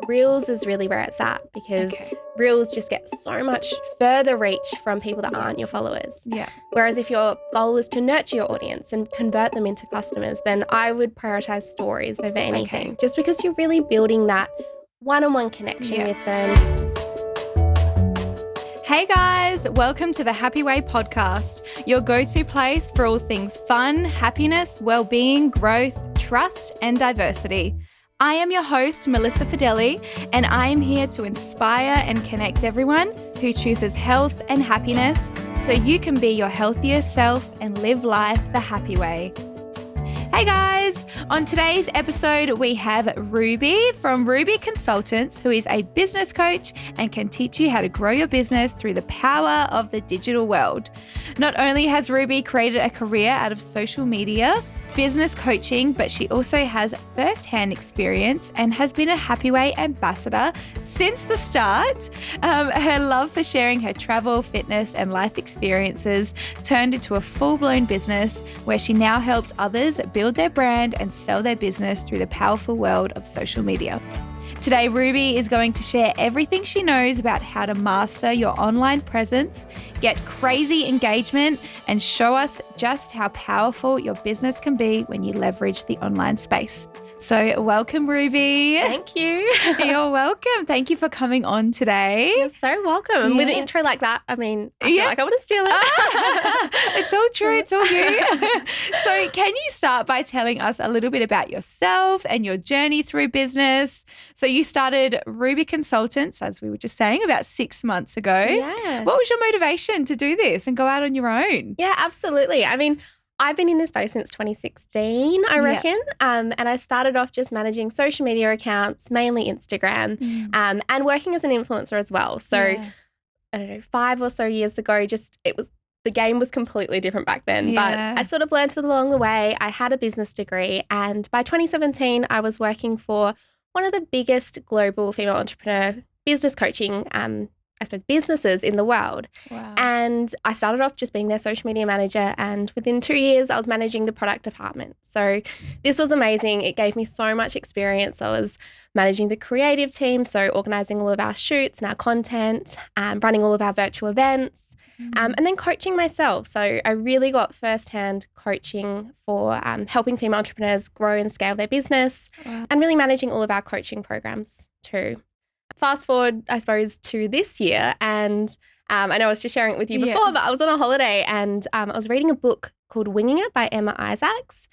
Reels is really where it's at because Reels just get so much further reach from people that aren't your followers. Yeah. Whereas if your goal is to nurture your audience and convert them into customers, then I would prioritize stories over anything, just because you're really building that one-on-one connection with them. Hey guys, welcome to the Happy Way podcast, your go-to place for all things fun, happiness, well-being, growth, trust, and diversity. I am your host, Melissa Fideli, and I am here to inspire and connect everyone who chooses health and happiness so you can be your healthiest self and live life the happy way. Hey guys, on today's episode we have Ruby from Ruby Consultants, who is a business coach and can teach you how to grow your business through the power of the digital world. Not only has Ruby created a career out of social media, business coaching, but she also has first-hand experience and has been a Happy Way ambassador since the start. Her love for sharing her travel, fitness, and life experiences turned into a full-blown business where she now helps others build their brand and sell their business through the powerful world of social media. Today, Ruby is going to share everything she knows about how to master your online presence, get crazy engagement, and show us just how powerful your business can be when you leverage the online space. So welcome, Ruby. Thank you. You're welcome. Thank you for coming on today. You're so welcome. And with an intro like that, I feel like I want to steal it. It's all true. It's all you. So can you start by telling us a little bit about yourself and your journey through business? So you started Ruby Consultants, as we were just saying, about 6 months ago. Yeah. What was your motivation to do this and go out on your own? Yeah, absolutely. I mean, I've been in this space since 2016, I reckon. And I started off just managing social media accounts, mainly Instagram, and working as an influencer as well. So, I don't know, 5 or so years ago, the game was completely different back then. But I sort of learned it along the way. I had a business degree, and by 2017, I was working for one of the biggest global female entrepreneur business coaching businesses in the world. Wow. And I started off just being their social media manager, and within 2 years I was managing the product department. So this was amazing. It gave me so much experience. I was managing the creative team, so organising all of our shoots and our content, running all of our virtual events, and then coaching myself. So I really got firsthand coaching for helping female entrepreneurs grow and scale their business, and really managing all of our coaching programs too. Fast forward, I suppose, to this year, and I know I was just sharing it with you before, but I was on a holiday and I was reading a book called Winging It by Emma Isaacs.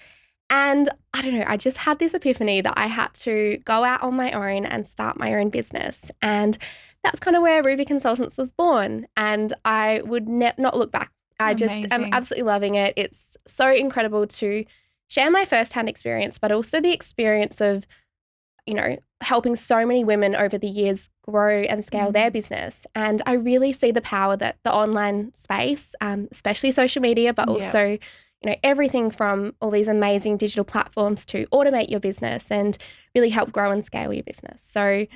And I don't know, I just had this epiphany that I had to go out on my own and start my own business. And that's kind of where Ruby Consultants was born. And I would not look back. I just am absolutely loving it. It's so incredible to share my firsthand experience, but also the experience of, helping so many women over the years grow and scale their business. And I really see the power that the online space, especially social media, but also, everything from all these amazing digital platforms to automate your business and really help grow and scale your business. So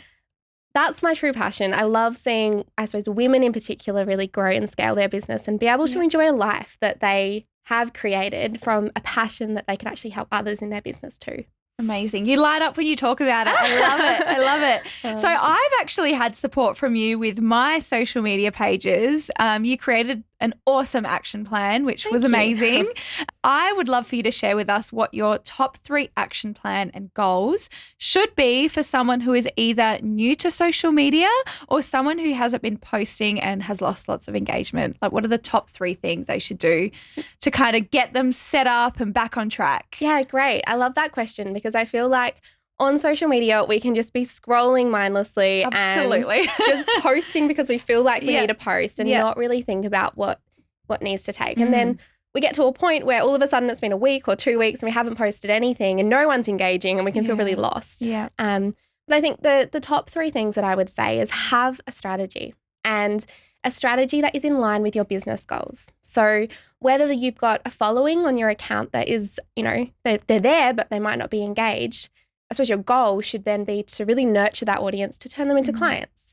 that's my true passion. I love seeing, I suppose, women in particular really grow and scale their business and be able to enjoy a life that they have created from a passion that they can actually help others in their business too. Amazing. You light up when you talk about it. I love it. I love it. So I've actually had support from you with my social media pages. You created an awesome action plan, which was amazing. I would love for you to share with us what your top 3 action plan and goals should be for someone who is either new to social media or someone who hasn't been posting and has lost lots of engagement. Like, what are the top 3 things they should do to kind of get them set up and back on track? Yeah, great. I love that question because I feel like on social media, we can just be scrolling mindlessly and just posting because we feel like we need to post and not really think about what needs to take. And then we get to a point where all of a sudden it's been a week or 2 weeks and we haven't posted anything and no one's engaging and we can feel really lost. Yeah. But I think the top 3 things that I would say is have a strategy, and a strategy that is in line with your business goals. So whether you've got a following on your account that is, they're there but they might not be engaged, I suppose your goal should then be to really nurture that audience to turn them into clients.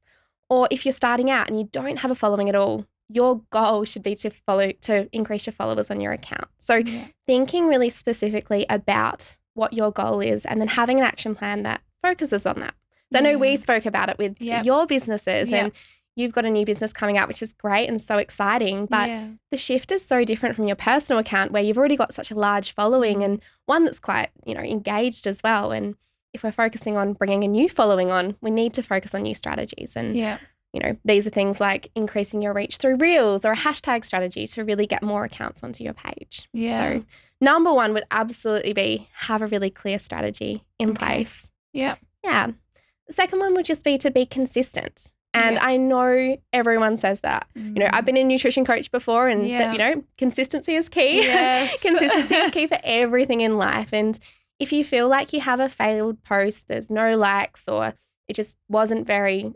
Or if you're starting out and you don't have a following at all, your goal should be to increase your followers on your account. So thinking really specifically about what your goal is and then having an action plan that focuses on that. So I know we spoke about it with your businesses and you've got a new business coming out, which is great and so exciting. But the shift is so different from your personal account where you've already got such a large following and one that's quite, engaged as well. And if we're focusing on bringing a new following on, we need to focus on new strategies. And, these are things like increasing your reach through Reels or a hashtag strategy to really get more accounts onto your page. So number one would absolutely be have a really clear strategy in place. Yeah. The second one would just be to be consistent. And I know everyone says that. I've been a nutrition coach before and, consistency is key. Yes. Consistency is key for everything in life. And if you feel like you have a failed post, there's no likes or it just wasn't very,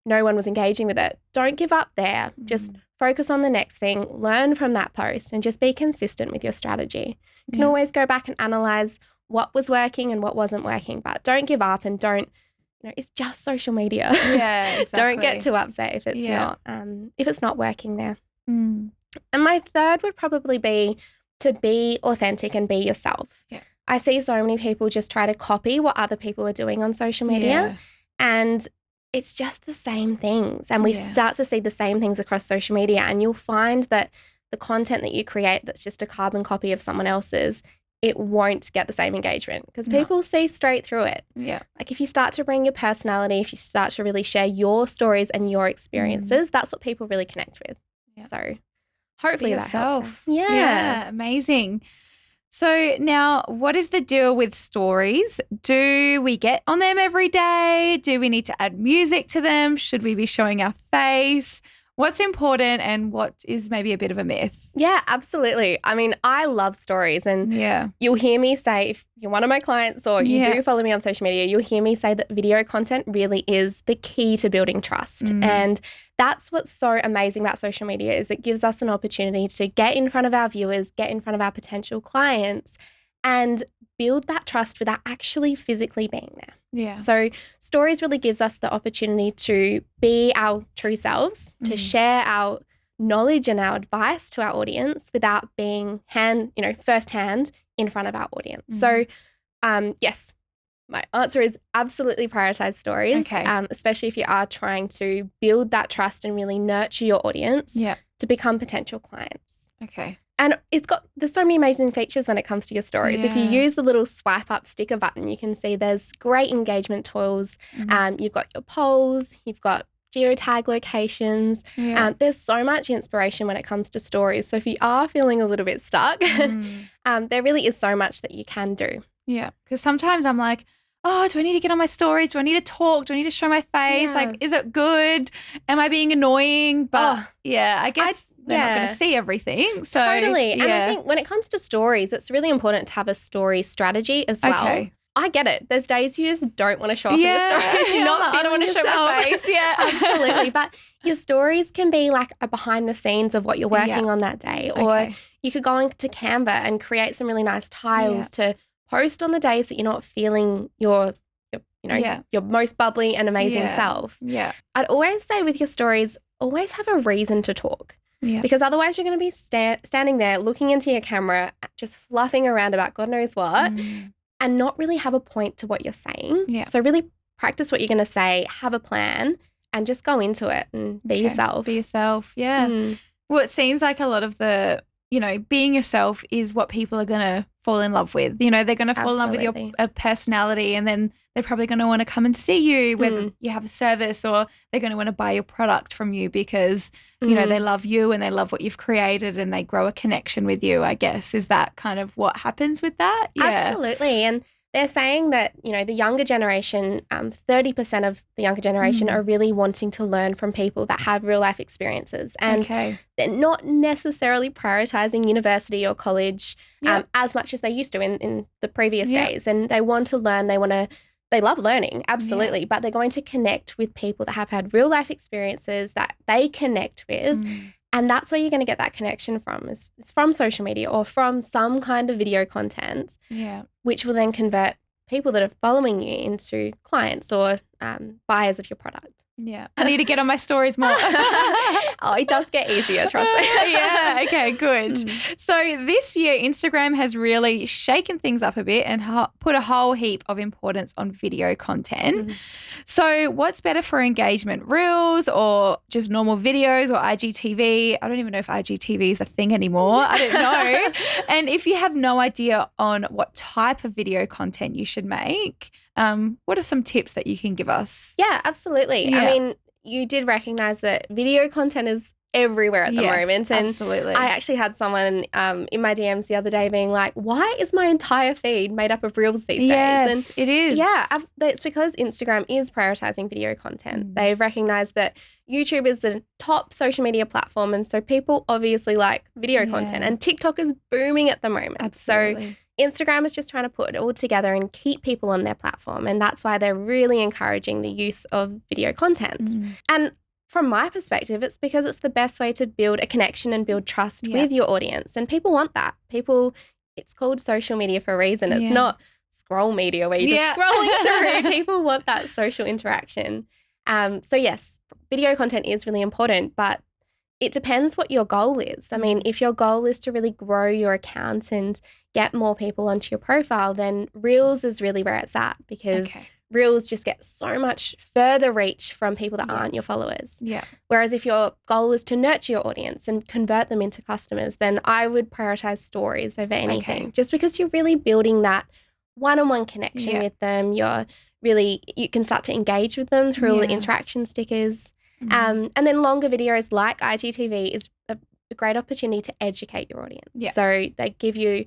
no one was engaging with it, don't give up there. Just focus on the next thing, learn from that post and just be consistent with your strategy. You can always go back and analyze what was working and what wasn't working, but don't give up and don't, it's just social media. Yeah, exactly. Don't get too upset if it's not working there. And my third would probably be to be authentic and be yourself. Yeah. I see so many people just try to copy what other people are doing on social media and it's just the same things. And we start to see the same things across social media and you'll find that the content that you create that's just a carbon copy of someone else's, it won't get the same engagement because people see straight through it. Yeah. Like if you start to bring your personality, if you start to really share your stories and your experiences, that's what people really connect with. Yeah. So hopefully that helps. Yeah, amazing. So now what is the deal with stories? Do we get on them every day? Do we need to add music to them? Should we be showing our face? What's important and what is maybe a bit of a myth? Yeah, absolutely. I mean, I love stories and you'll hear me say, if you're one of my clients or you do follow me on social media, you'll hear me say that video content really is the key to building trust. And that's what's so amazing about social media is it gives us an opportunity to get in front of our viewers, get in front of our potential clients and build that trust without actually physically being there. Yeah. So stories really gives us the opportunity to be our true selves, to share our knowledge and our advice to our audience without being firsthand in front of our audience. So yes, my answer is absolutely prioritize stories, especially if you are trying to build that trust and really nurture your audience to become potential clients. Okay. And there's so many amazing features when it comes to your stories. If you use the little swipe up sticker button, you can see there's great engagement tools. You've got your polls, you've got geotag locations. There's so much inspiration when it comes to stories. So if you are feeling a little bit stuck, there really is so much that you can do. Yeah, because sometimes I'm like, oh, do I need to get on my stories? Do I need to talk? Do I need to show my face? Yeah. Like, is it good? Am I being annoying? But I guess they're not going to see everything. So, totally. And I think when it comes to stories, it's really important to have a story strategy as well. Okay. I get it. There's days you just don't want to show off in your stories. You're not I don't want to show my face. Yeah, absolutely. But your stories can be like a behind the scenes of what you're working on that day. Or you could go into Canva and create some really nice tiles to post on the days that you're not feeling your most bubbly and amazing self. Yeah. I'd always say with your stories, always have a reason to talk. Yeah. Because otherwise you're going to be standing there looking into your camera, just fluffing around about God knows what and not really have a point to what you're saying. Yeah. So really practice what you're going to say, have a plan and just go into it and be yourself. Be yourself, yeah. Well, it seems like a lot of the, being yourself is what people are going to fall in love with. They're going to fall in love with your personality and then they're probably going to want to come and see you whether you have a service or they're going to want to buy your product from you because, they love you and they love what you've created and they grow a connection with you, I guess. Is that kind of what happens with that? Yeah. Absolutely. And they're saying that, the younger generation, 30% of the younger generation are really wanting to learn from people that have real life experiences. And they're not necessarily prioritizing university or college as much as they used to in the previous days. And they want to learn, they love learning, absolutely, but they're going to connect with people that have had real life experiences that they connect with. And that's where you're going to get that connection from, is from social media or from some kind of video content, which will then convert people that are following you into clients or buyers of your product. Yeah. I need to get on my stories more. Oh, it does get easier, trust me. Yeah. Okay, good. So this year, Instagram has really shaken things up a bit and put a whole heap of importance on video content. So what's better for engagement, Reels or just normal videos or IGTV? I don't even know if IGTV is a thing anymore. I don't know. And if you have no idea on what type of video content you should make, what are some tips that you can give us? Yeah, absolutely. Yeah. I mean, you did recognize that video content is everywhere at the moment. And absolutely. I actually had someone in my DMs the other day being like, why is my entire feed made up of Reels these days? Yes, it is. Yeah, it's because Instagram is prioritizing video content. They've recognized that YouTube is the top social media platform, and so people obviously like video content, and TikTok is booming at the moment. Absolutely. So Instagram is just trying to put it all together and keep people on their platform, and that's why they're really encouraging the use of video content. And from my perspective, it's because it's the best way to build a connection and build trust with your audience, and people want that. It's called social media for a reason. It's not scroll media where you're just scrolling through. People want that social interaction. So yes, video content is really important, but it depends what your goal is. I mean, if your goal is to really grow your account and get more people onto your profile, then Reels is really where it's at, because Reels just get so much further reach from people that aren't your followers. Yeah. Whereas if your goal is to nurture your audience and convert them into customers, then I would prioritize stories over anything, just because you're really building that one-on-one connection with them. You can start to engage with them through all the interaction stickers. And then longer videos like IGTV is a great opportunity to educate your audience. So they give you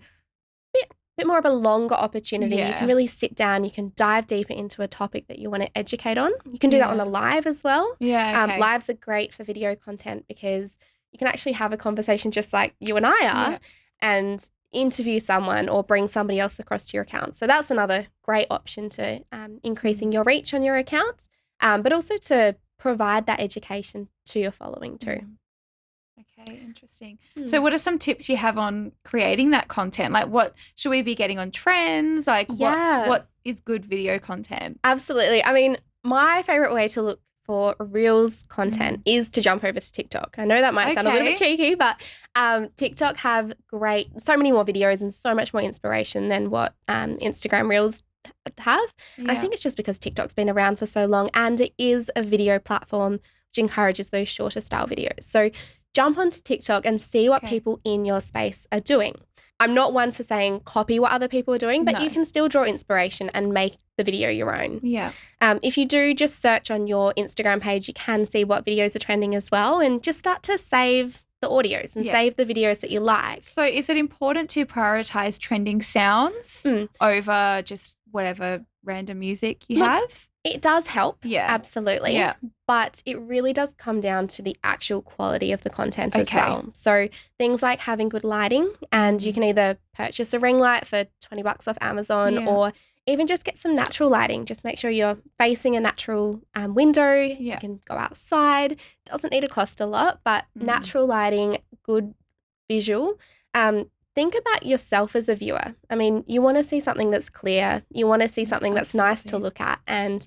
a bit more of a longer opportunity. You can really sit down, you can dive deeper into a topic that you want to educate on. You can do that on a live as well. Lives are great for video content because you can actually have a conversation just like you and I are and interview someone or bring somebody else across to your account. So that's another great option to increasing your reach on your account, but also to provide that education to your following too. Okay, interesting. So what are some tips you have on creating that content? Like, what should we be getting on trends? Like what is good video content? Absolutely. I mean, my favorite way to look for Reels content is to jump over to TikTok. I know that might sound a little bit cheeky, but TikTok have so many more videos and so much more inspiration than what Instagram Reels have. I think it's just because TikTok's been around for so long, and it is a video platform which encourages those shorter style videos. So jump onto TikTok and see what people in your space are doing. I'm not one for saying copy what other people are doing, but you can still draw inspiration and make the video your own. If you do just search on your Instagram page, you can see what videos are trending as well, and just start to save the audios and save the videos that you like. So is it important to prioritize trending sounds over just whatever random music you have? It does help, absolutely. But it really does come down to the actual quality of the content as well. So things like having good lighting, and you can either purchase a ring light for $20 off Amazon or even just get some natural lighting. Just make sure you're facing a natural window. You can go outside. Doesn't need to cost a lot, but natural lighting, good visual. Think about yourself as a viewer. I mean, you want to see something that's clear. You want to see something that's nice to look at, and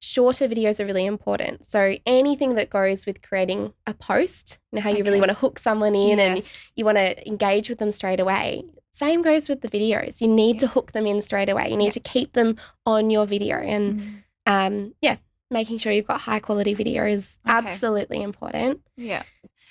shorter videos are really important. So anything that goes with creating a post, you know how you really want to hook someone in and you want to engage with them straight away. Same goes with the videos. You need to hook them in straight away. You need to keep them on your video, and making sure you've got high quality video is absolutely important.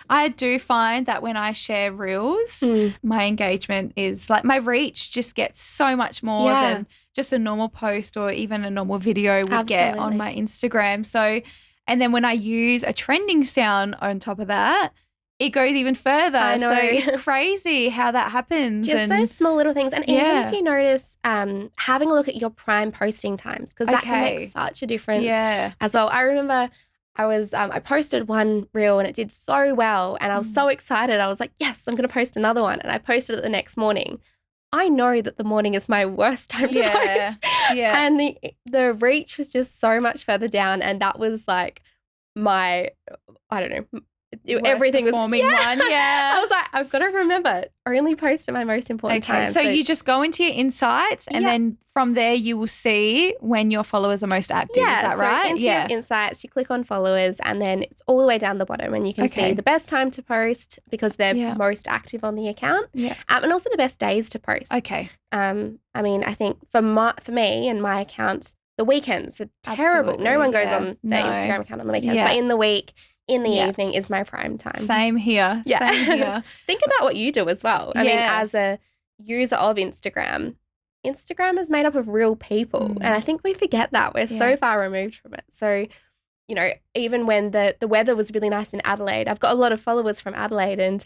I do find that when I share Reels, my engagement is like my reach just gets so much more than just a normal post or even a normal video would get on my Instagram. So, and then when I use a trending sound on top of that, it goes even further. I know. So it's crazy how that happens. Just those small little things. And even if you notice having a look at your prime posting times, because that can make such a difference as well. I remember I posted one reel and it did so well, and I was so excited. I was like, yes, I'm going to post another one. And I posted it the next morning. I know that the morning is my worst time to post. And the reach was just so much further down, and that was like my everything was performing one. Yeah. I was like, I've got to remember, only post at my most important time. So you just go into your insights and then from there you will see when your followers are most active. Yeah, is that right? Into your insights, you click on followers and then it's all the way down the bottom and you can see the best time to post because they're most active on the account and also the best days to post. Okay. I mean, I think for me and my account, the weekends are terrible. Absolutely, No one goes on their Instagram account on the weekends, but in the week, in the evening is my prime time. Same here. Yeah. Same here. Think about what you do as well. I mean, as a user of Instagram is made up of real people. And I think we forget that. We're so far removed from it. So, you know, even when the weather was really nice in Adelaide, I've got a lot of followers from Adelaide and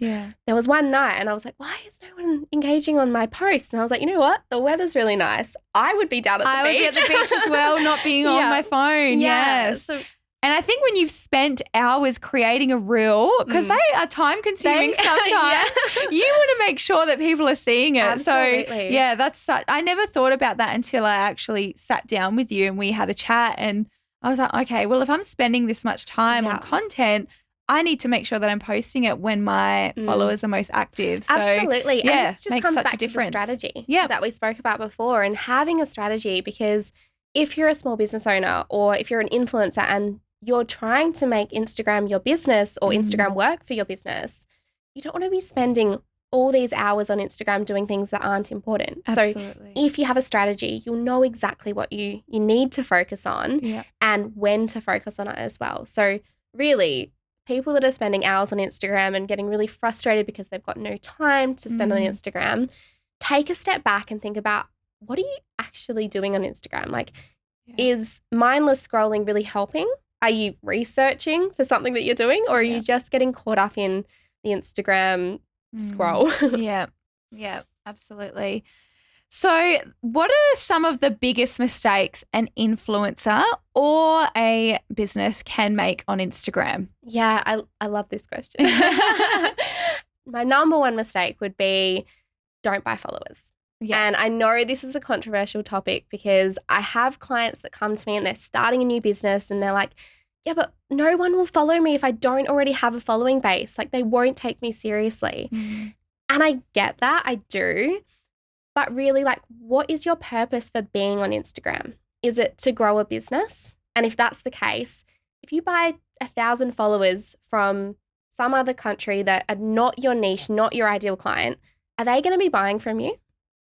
there was one night and I was like, why is no one engaging on my post? And I was like, you know what? The weather's really nice. I would be down at the beach. I would be at the beach as well, not being on my phone. Yes. So, and I think when you've spent hours creating a reel, because they are time consuming sometimes, you want to make sure that people are seeing it. Absolutely. So that's I never thought about that until I actually sat down with you and we had a chat and I was like, okay, well, if I'm spending this much time on content, I need to make sure that I'm posting it when my followers are most active. So, absolutely. Yeah, and this just comes back to the strategy that we spoke about before and having a strategy because if you're a small business owner or if you're an influencer and you're trying to make Instagram your business or Instagram work for your business, you don't want to be spending all these hours on Instagram doing things that aren't important. Absolutely. So if you have a strategy, you'll know exactly what you need to focus on and when to focus on it as well. So really, people that are spending hours on Instagram and getting really frustrated because they've got no time to spend on Instagram, take a step back and think about what are you actually doing on Instagram? Like, is mindless scrolling really helping? Are you researching for something that you're doing or are you just getting caught up in the Instagram scroll? Yeah, absolutely. So what are some of the biggest mistakes an influencer or a business can make on Instagram? Yeah, I love this question. My number one mistake would be don't buy followers. Yeah. And I know this is a controversial topic because I have clients that come to me and they're starting a new business and they're like, yeah, but no one will follow me if I don't already have a following base. Like they won't take me seriously. And I get that. I do. But really, like, what is your purpose for being on Instagram? Is it to grow a business? And if that's the case, if you buy 1,000 followers from some other country that are not your niche, not your ideal client, are they going to be buying from you?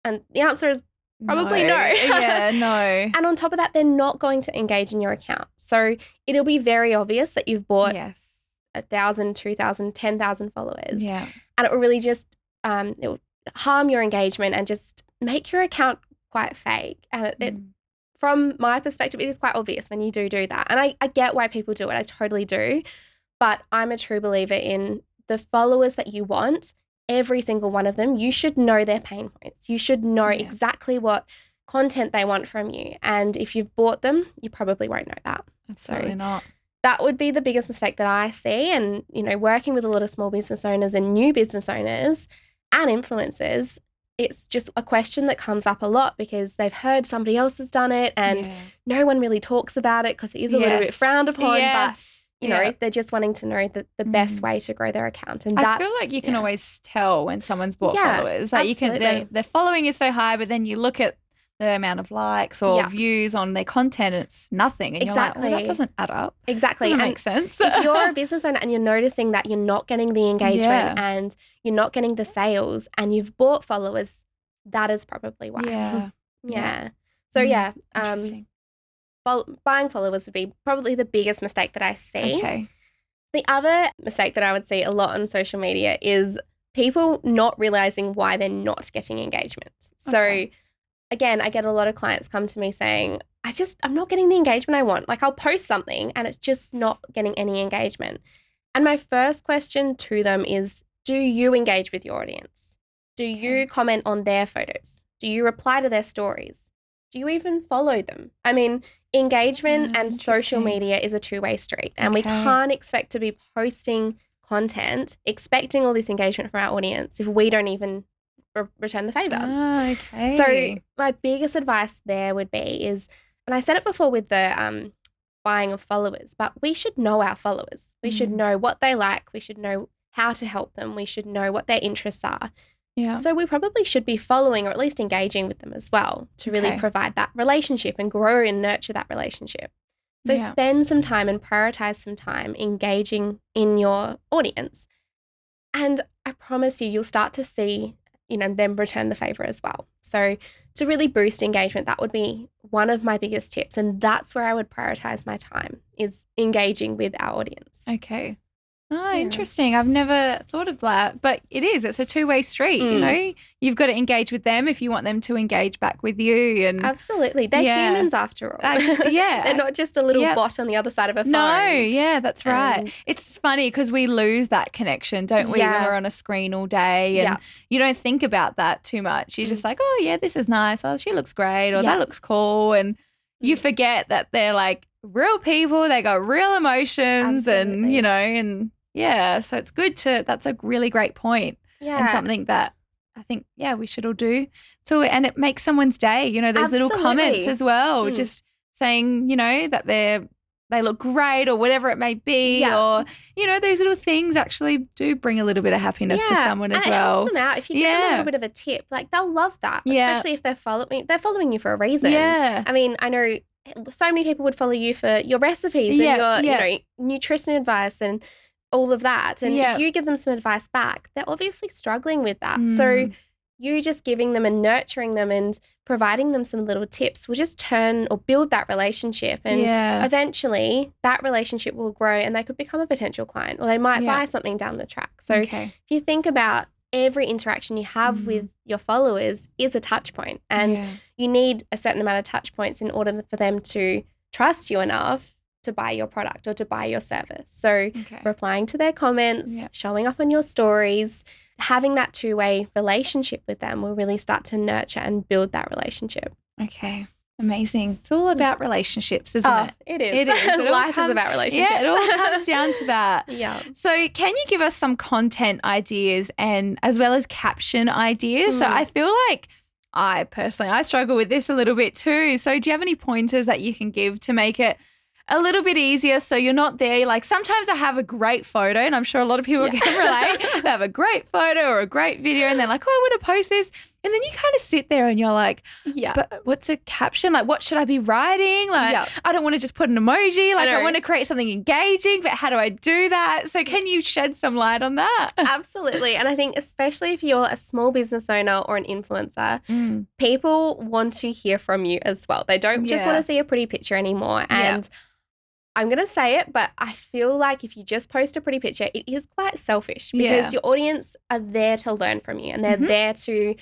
And the answer is probably no. Yeah, no. And on top of that, they're not going to engage in your account. So it'll be very obvious that you've bought 1,000, 2,000, 10,000 followers. Yeah. And it will really just it will harm your engagement and just make your account quite fake. And it from my perspective, it is quite obvious when you do that. And I get why people do it. I totally do. But I'm a true believer in the followers that you want. Every single one of them, you should know their pain points. You should know exactly what content they want from you. And if you've bought them, you probably won't know that. Absolutely not. That would be the biggest mistake that I see. And, you know, working with a lot of small business owners and new business owners and influencers, it's just a question that comes up a lot because they've heard somebody else has done it and no one really talks about it because it is a little bit frowned upon. But you know, they're just wanting to know the best way to grow their account. And I feel like you can always tell when someone's bought followers. Like absolutely. Their following is so high, but then you look at the amount of likes or views on their content, it's nothing. And you're like, well, that doesn't add up. Exactly. Doesn't make sense. If you're a business owner and you're noticing that you're not getting the engagement and you're not getting the sales and you've bought followers, that is probably why. Yeah. So interesting. Buying followers would be probably the biggest mistake that I see. Okay. The other mistake that I would see a lot on social media is people not realizing why they're not getting engagement. So again, I get a lot of clients come to me saying, I'm not getting the engagement I want. Like I'll post something and it's just not getting any engagement. And my first question to them is, do you engage with your audience? Do you comment on their photos? Do you reply to their stories? Do you even follow them? I mean, engagement and social media is a two-way street and we can't expect to be posting content, expecting all this engagement from our audience if we don't even return the favor. So my biggest advice there would be is, and I said it before with the buying of followers, but we should know our followers. We should know what they like. We should know how to help them. We should know what their interests are. Yeah. So we probably should be following or at least engaging with them as well to really provide that relationship and grow and nurture that relationship. So spend some time and prioritize some time engaging in your audience. And I promise you, you'll start to see, them return the favor as well. So to really boost engagement, that would be one of my biggest tips. And that's where I would prioritize my time, is engaging with our audience. Okay. Oh, interesting. I've never thought of that, but it's a two-way street, You've got to engage with them if you want them to engage back with you. And absolutely. They're humans after all. They're not just a little bot on the other side of a phone. No, that's right. It's funny because we lose that connection, don't we, when we're on a screen all day, and you don't think about that too much. You're just like, oh, yeah, this is nice. Oh, she looks great, or that looks cool, and you forget that they're like real people. They got real emotions. Absolutely. And so it's good that's a really great point. And something that I think, we should all do. So, and it makes someone's day, those little comments as well, just saying, that they look great or whatever it may be, or, those little things actually do bring a little bit of happiness to someone as well. It helps them out. If you give them a little bit of a tip, like they'll love that, especially if they're following you for a reason. Yeah. I mean, I know so many people would follow you for your recipes and your, nutrition advice and all of that. And if you give them some advice back, they're obviously struggling with that. So you just giving them and nurturing them and providing them some little tips will just turn or build that relationship. And eventually that relationship will grow and they could become a potential client, or they might buy something down the track. So if you think about every interaction you have with your followers is a touch point, and you need a certain amount of touch points in order for them to trust you enough to buy your product or to buy your service. So replying to their comments, showing up on your stories, having that two-way relationship with them will really start to nurture and build that relationship. Okay. Amazing. It's all about relationships, isn't it? It is. Life is about relationships. Yeah, it all comes down to that. Yeah. So can you give us some content ideas and as well as caption ideas? So I feel like I struggle with this a little bit too. So do you have any pointers that you can give to make it a little bit easier so you're not there? Like sometimes I have a great photo, and I'm sure a lot of people can relate. They have a great photo or a great video and they're like, oh, I want to post this. And then you kind of sit there and you're like, but what's a caption? Like, what should I be writing? Like, I don't want to just put an emoji. Like, I want to create something engaging, but how do I do that? So can you shed some light on that? Absolutely. And I think especially if you're a small business owner or an influencer, people want to hear from you as well. They don't just want to see a pretty picture anymore. And I'm going to say it, but I feel like if you just post a pretty picture, it is quite selfish because your audience are there to learn from you and they're there to,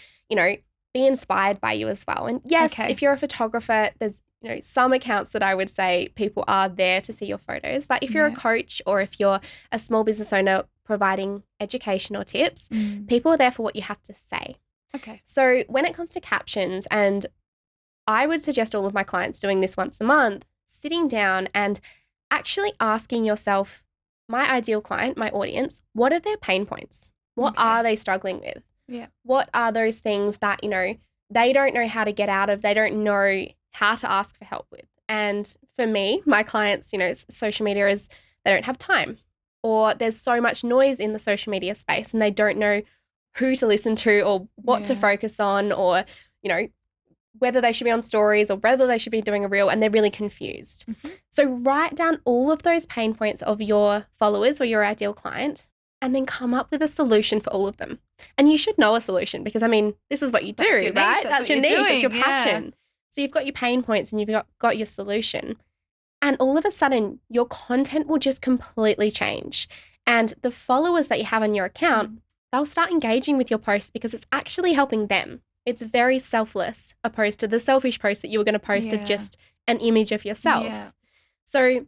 be inspired by you as well. And yes, if you're a photographer, there's, some accounts that I would say people are there to see your photos. But if you're a coach or if you're a small business owner providing education or tips, people are there for what you have to say. Okay. So when it comes to captions, and I would suggest all of my clients doing this once a month, sitting down and actually asking yourself, my ideal client, my audience, what are their pain points? What are they struggling with? Yeah. What are those things that, they don't know how to get out of, they don't know how to ask for help with? And for me, my clients, social media is, they don't have time, or there's so much noise in the social media space and they don't know who to listen to or what to focus on, or, whether they should be on stories or whether they should be doing a reel, and they're really confused. So write down all of those pain points of your followers or your ideal client and then come up with a solution for all of them. And you should know a solution because, this is what you do, right? That's your niche. It's your passion. So you've got your pain points and you've got your solution. And all of a sudden, your content will just completely change. And the followers that you have on your account, they'll start engaging with your posts because it's actually helping them. It's very selfless opposed to the selfish post that you were going to post of just an image of yourself. Yeah. So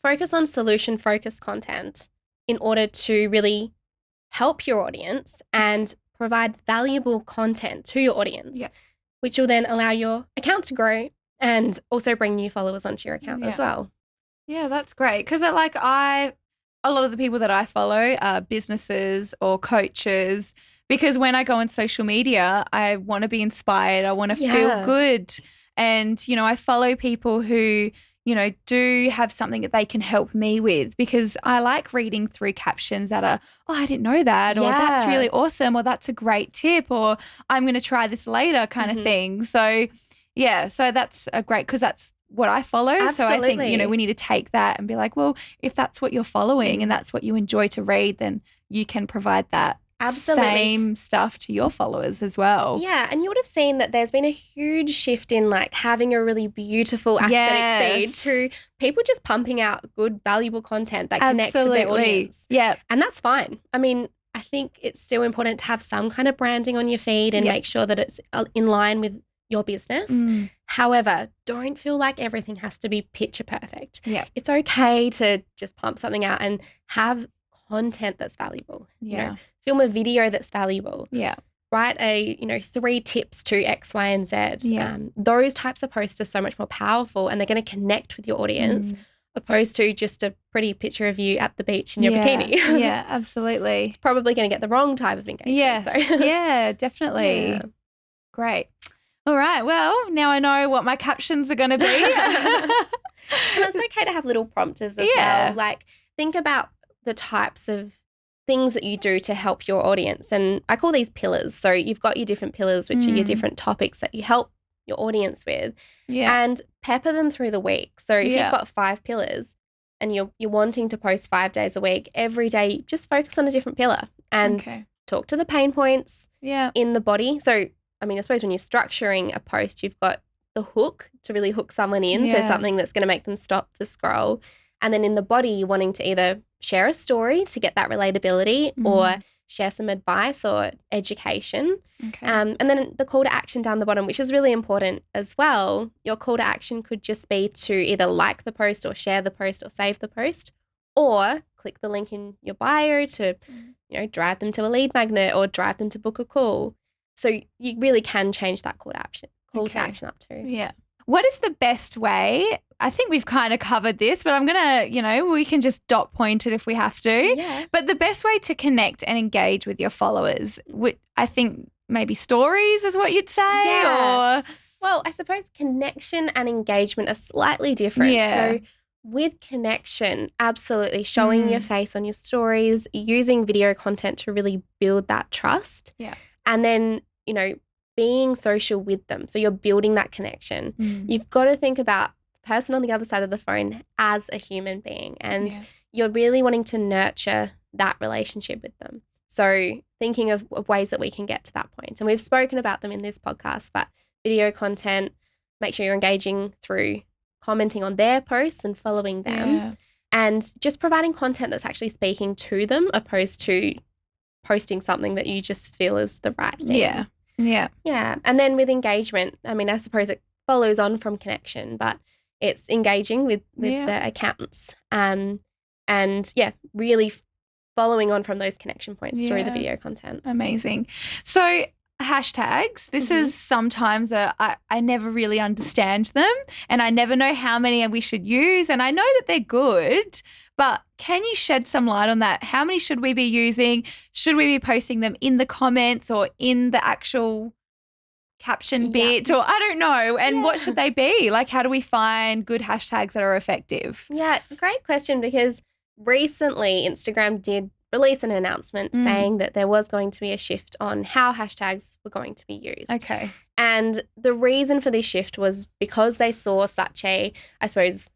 focus on solution-focused content in order to really help your audience and provide valuable content to your audience, which will then allow your account to grow and also bring new followers onto your account as well. Yeah, that's great. Because a lot of the people that I follow are businesses or coaches, because when I go on social media, I want to be inspired. I want to feel good. And, I follow people who, do have something that they can help me with, because I like reading through captions that are, oh, I didn't know that, or that's really awesome, or that's a great tip, or I'm going to try this later kind of thing. So, yeah, so that's a great, because that's what I follow. Absolutely. So I think, we need to take that and be like, well, if that's what you're following and that's what you enjoy to read, then you can provide that same stuff to your followers as well. Yeah, and you would have seen that there's been a huge shift in like having a really beautiful aesthetic feed to people just pumping out good, valuable content that connects with their audience. Yeah. And that's fine. I mean, I think it's still important to have some kind of branding on your feed and make sure that it's in line with your business. However, don't feel like everything has to be picture perfect. Yeah. It's okay to just pump something out and have content that's valuable. Yeah. Film a video that's valuable. Yeah. Write 3 tips to X, Y, and Z. Yeah. Those types of posts are so much more powerful, and they're going to connect with your audience opposed to just a pretty picture of you at the beach in your bikini. Yeah, absolutely. It's probably going to get the wrong type of engagement. Yes. Yeah, definitely. Yeah. Great. All right. Well, now I know what my captions are going to be. And it's okay to have little prompters as well. Like, think about the types of things that you do to help your audience. And I call these pillars. So you've got your different pillars, which are your different topics that you help your audience with. Yeah. And pepper them through the week. So if you've got 5 pillars and you're wanting to post 5 days a week, every day just focus on a different pillar and talk to the pain points in the body. So, I mean, I suppose when you're structuring a post, you've got the hook to really hook someone in. So something that's going to make them stop the scroll. And then in the body, you're wanting to either share a story to get that relatability or share some advice or education. Okay. And then the call to action down the bottom, which is really important as well. Your call to action could just be to either like the post or share the post or save the post, or click the link in your bio to, drive them to a lead magnet or drive them to book a call. So you really can change that call to action up too. Yeah. What is the best way? I think we've kind of covered this, but I'm going to, we can just dot point it if we have to. Yeah. But the best way to connect and engage with your followers, I think maybe stories is what you'd say. Yeah. Well, I suppose connection and engagement are slightly different. Yeah. So with connection, absolutely showing your face on your stories, using video content to really build that trust. Yeah. And then, being social with them. So you're building that connection. You've got to think about the person on the other side of the phone as a human being, and you're really wanting to nurture that relationship with them. So thinking of ways that we can get to that point. And we've spoken about them in this podcast, but video content, make sure you're engaging through commenting on their posts and following them, and just providing content that's actually speaking to them opposed to posting something that you just feel is the right thing. Yeah. Yeah. And then with engagement, I mean, I suppose it follows on from connection, but it's engaging with the accounts and really following on from those connection points through the video content. Amazing. So hashtags, this is sometimes I never really understand them, and I never know how many we should use, and I know that they're good, but can you shed some light on that? How many should we be using? Should we be posting them in the comments or in the actual caption bit, or I don't know, and what should they be? Like, how do we find good hashtags that are effective? Yeah, great question, because recently Instagram did release an announcement saying that there was going to be a shift on how hashtags were going to be used. Okay. And the reason for this shift was because they saw such a, I suppose,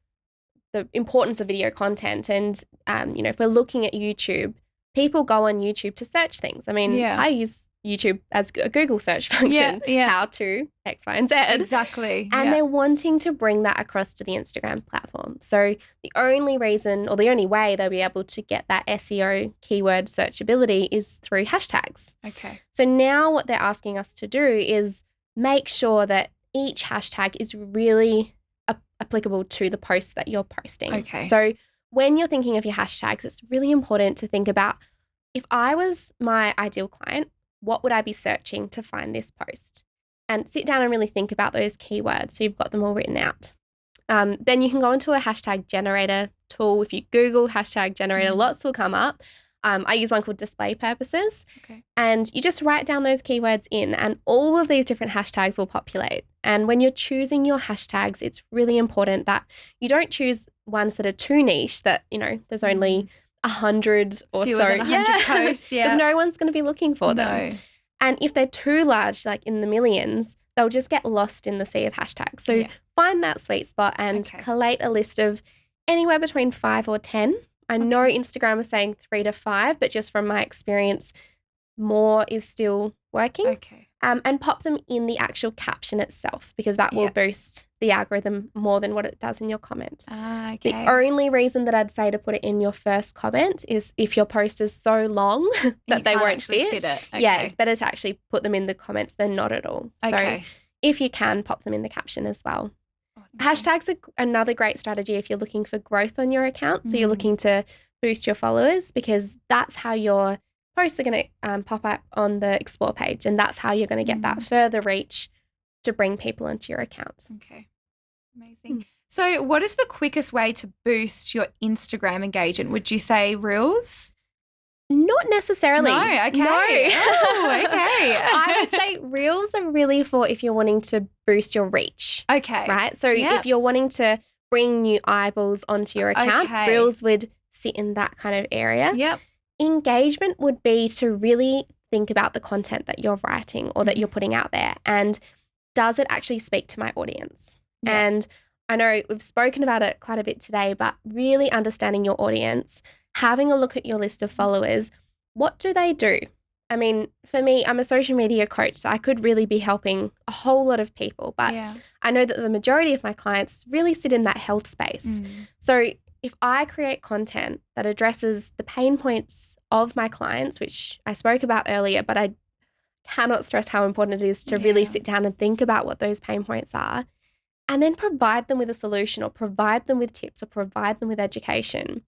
the importance of video content. And, if we're looking at YouTube, people go on YouTube to search things. I mean, I use YouTube as a Google search function, how to X, Y, and Z. Exactly. And they're wanting to bring that across to the Instagram platform. So the only reason or the only way they'll be able to get that SEO keyword searchability is through hashtags. Okay. So now what they're asking us to do is make sure that each hashtag is really applicable to the post that you're posting. Okay. So when you're thinking of your hashtags, it's really important to think about, if I was my ideal client, what would I be searching to find this post? And sit down and really think about those keywords so you've got them all written out. Then you can go into a hashtag generator tool. If you Google hashtag generator, lots will come up. I use one called display purposes. Okay. And you just write down those keywords in and all of these different hashtags will populate. And when you're choosing your hashtags, it's really important that you don't choose ones that are too niche that, there's only 100 or Fewer so. than 100 posts, Because no one's going to be looking for them. No. And if they're too large, like in the millions, they'll just get lost in the sea of hashtags. So find that sweet spot and collate a list of anywhere between 5 or 10. I know Instagram is saying 3 to 5, but just from my experience, more is still working. Okay. And pop them in the actual caption itself because that will boost the algorithm more than what it does in your comment. Okay. The only reason that I'd say to put it in your first comment is if your post is so long that they won't fit it. Okay. Yeah, it's better to actually put them in the comments than not at all. So if you can, pop them in the caption as well. Hashtags are another great strategy if you're looking for growth on your account. So you're looking to boost your followers because that's how your posts are going to pop up on the explore page, and that's how you're going to get that further reach to bring people into your account. Okay, amazing. So what is the quickest way to boost your Instagram engagement? Would you say Reels? Not necessarily. No, okay. No. Oh, okay. I would say Reels are really for if you're wanting to boost your reach. Okay. Right? So if you're wanting to bring new eyeballs onto your account, Reels would sit in that kind of area. Yep. Engagement would be to really think about the content that you're writing or that you're putting out there, and does it actually speak to my audience? Yeah. And I know we've spoken about it quite a bit today, but really understanding your audience, having a look at your list of followers, what do they do? I mean, for me, I'm a social media coach, so I could really be helping a whole lot of people, but I know that the majority of my clients really sit in that health space. So if I create content that addresses the pain points of my clients, which I spoke about earlier, but I cannot stress how important it is to really sit down and think about what those pain points are, and then provide them with a solution or provide them with tips or provide them with education,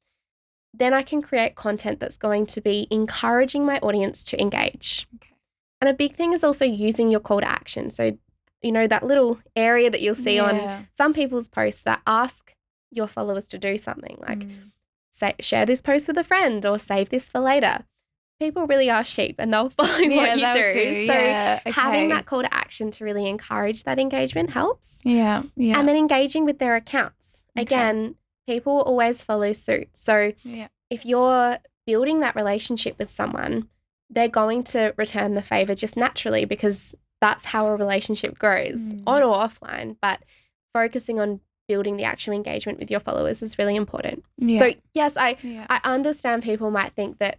then I can create content that's going to be encouraging my audience to engage. Okay. And a big thing is also using your call to action. So, that little area that you'll see on some people's posts that ask your followers to do something like share this post with a friend or save this for later. People really are sheep and they'll follow what you do. So having that call to action to really encourage that engagement helps. Yeah. And then engaging with their accounts. Again, people always follow suit. So if you're building that relationship with someone, they're going to return the favor just naturally because that's how a relationship grows on or offline. But focusing on building the actual engagement with your followers is really important. Yeah. So yes, I understand people might think that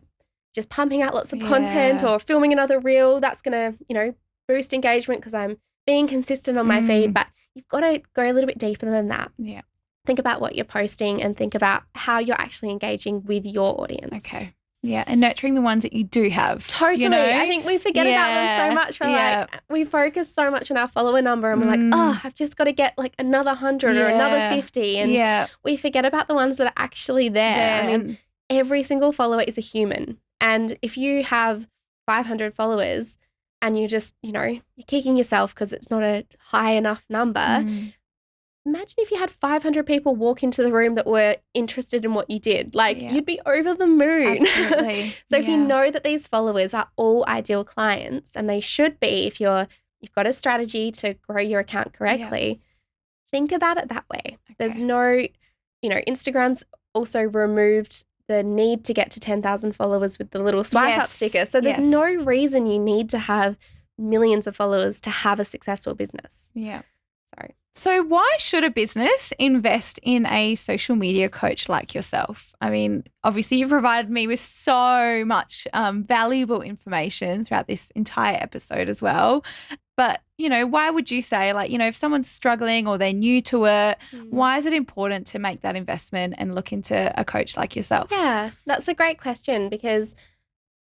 just pumping out lots of content or filming another reel, that's going to, boost engagement because I'm being consistent on my feed, but you've got to go a little bit deeper than that. Yeah. Think about what you're posting and think about how you're actually engaging with your audience. Okay. Yeah, and nurturing the ones that you do have. Totally. I think we forget about them so much. We focus so much on our follower number and we're like, oh, I've just got to get like another 100 or another 50. And we forget about the ones that are actually there. I mean, every single follower is a human. And if you have 500 followers and you just, you're kicking yourself because it's not a high enough number, imagine if you had 500 people walk into the room that were interested in what you did. Like, you'd be over the moon. Absolutely. So if you know that these followers are all ideal clients, and they should be if you've got a strategy to grow your account correctly, think about it that way. Okay. There's no, Instagram's also removed the need to get to 10,000 followers with the little swipe up sticker. So there's no reason you need to have millions of followers to have a successful business. Yeah. So why should a business invest in a social media coach like yourself? I mean, obviously you've provided me with so much valuable information throughout this entire episode as well. But, why would you say, if someone's struggling or they're new to it, why is it important to make that investment and look into a coach like yourself? Yeah, that's a great question because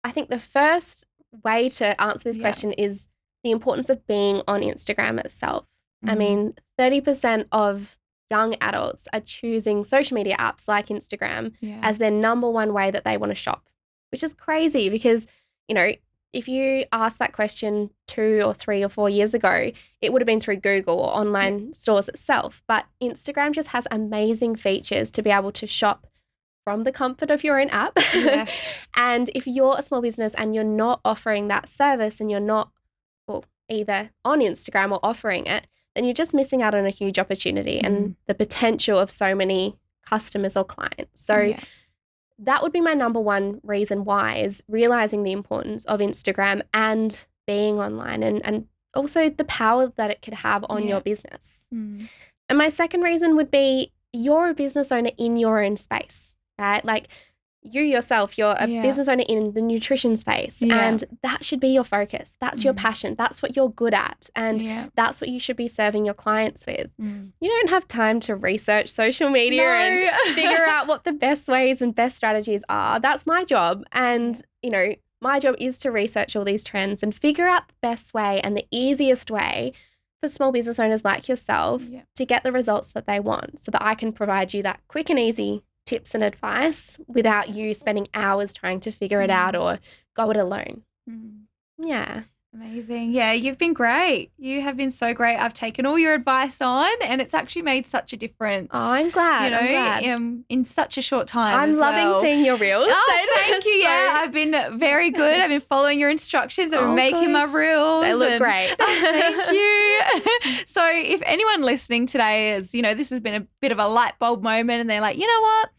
I think the first way to answer this question is the importance of being on Instagram itself. I mean, 30% of young adults are choosing social media apps like Instagram as their number one way that they want to shop, which is crazy because, if you asked that question 2 or 3 or 4 years ago, it would have been through Google or online stores itself. But Instagram just has amazing features to be able to shop from the comfort of your own app. Yes. And if you're a small business and you're not offering that service and you're not, well, either on Instagram or offering it, then you're just missing out on a huge opportunity and the potential of so many customers or clients. So that would be my number one reason why, is realizing the importance of Instagram and being online and also the power that it could have on your business. And my second reason would be, you're a business owner in your own space, right? Like you yourself, you're a business owner in the nutrition space and that should be your focus. That's your passion. That's what you're good at. And that's what you should be serving your clients with. You don't have time to research social media and figure out what the best ways and best strategies are. That's my job. And, you know, my job is to research all these trends and figure out the best way and the easiest way for small business owners like yourself to get the results that they want, so that I can provide you that quick and easy tips and advice without you spending hours trying to figure it out or go it alone. Yeah. Amazing. Yeah, you've been great. You have been so great. I've taken all your advice on and it's actually made such a difference. Oh, I'm glad. You know, I'm glad. In such a short time. I'm loving seeing your reels. Oh, thank you. Yeah, I've been very good. I've been following your instructions. I've been making my reels. They look great. Thank you. So if anyone listening today is, you know, this has been a bit of a light bulb moment and they're like, you know what?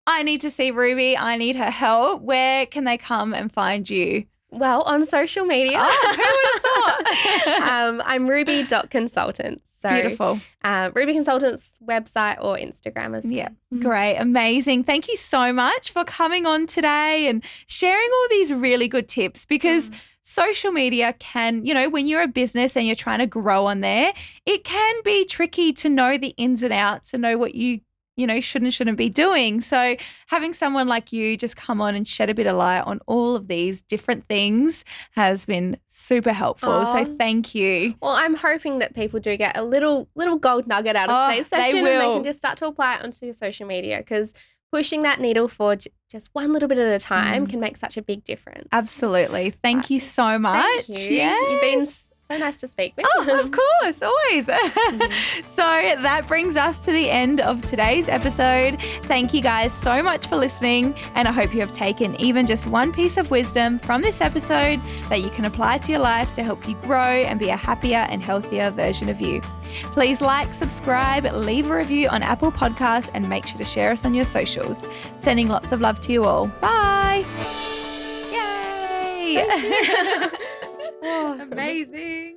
I need to see Ruby. I need her help. Where can they come and find you? Well, on social media. Oh, who would have thought? I'm ruby.consultants. So, beautiful. Ruby Consultants website or Instagram as well. Yeah, great. Amazing. Thank you so much for coming on today and sharing all these really good tips, because social media can, you know, when you're a business and you're trying to grow on there, it can be tricky to know the ins and outs and know what you know, shouldn't be doing. So having someone like you just come on and shed a bit of light on all of these different things has been super helpful. So thank you. Well, I'm hoping that people do get a little gold nugget out of today's session and they can just start to apply it onto social media, because pushing that needle for just one little bit at a time can make such a big difference. Absolutely. Thank you so much. Thank you. Yes. You've been so nice to speak with. Oh, of course, always. So that brings us to the end of today's episode. Thank you guys so much for listening, and I hope you have taken even just one piece of wisdom from this episode that you can apply to your life to help you grow and be a happier and healthier version of you. Please like, subscribe, leave a review on Apple Podcasts, and make sure to share us on your socials. Sending lots of love to you all. Bye. Yay. Oh, amazing.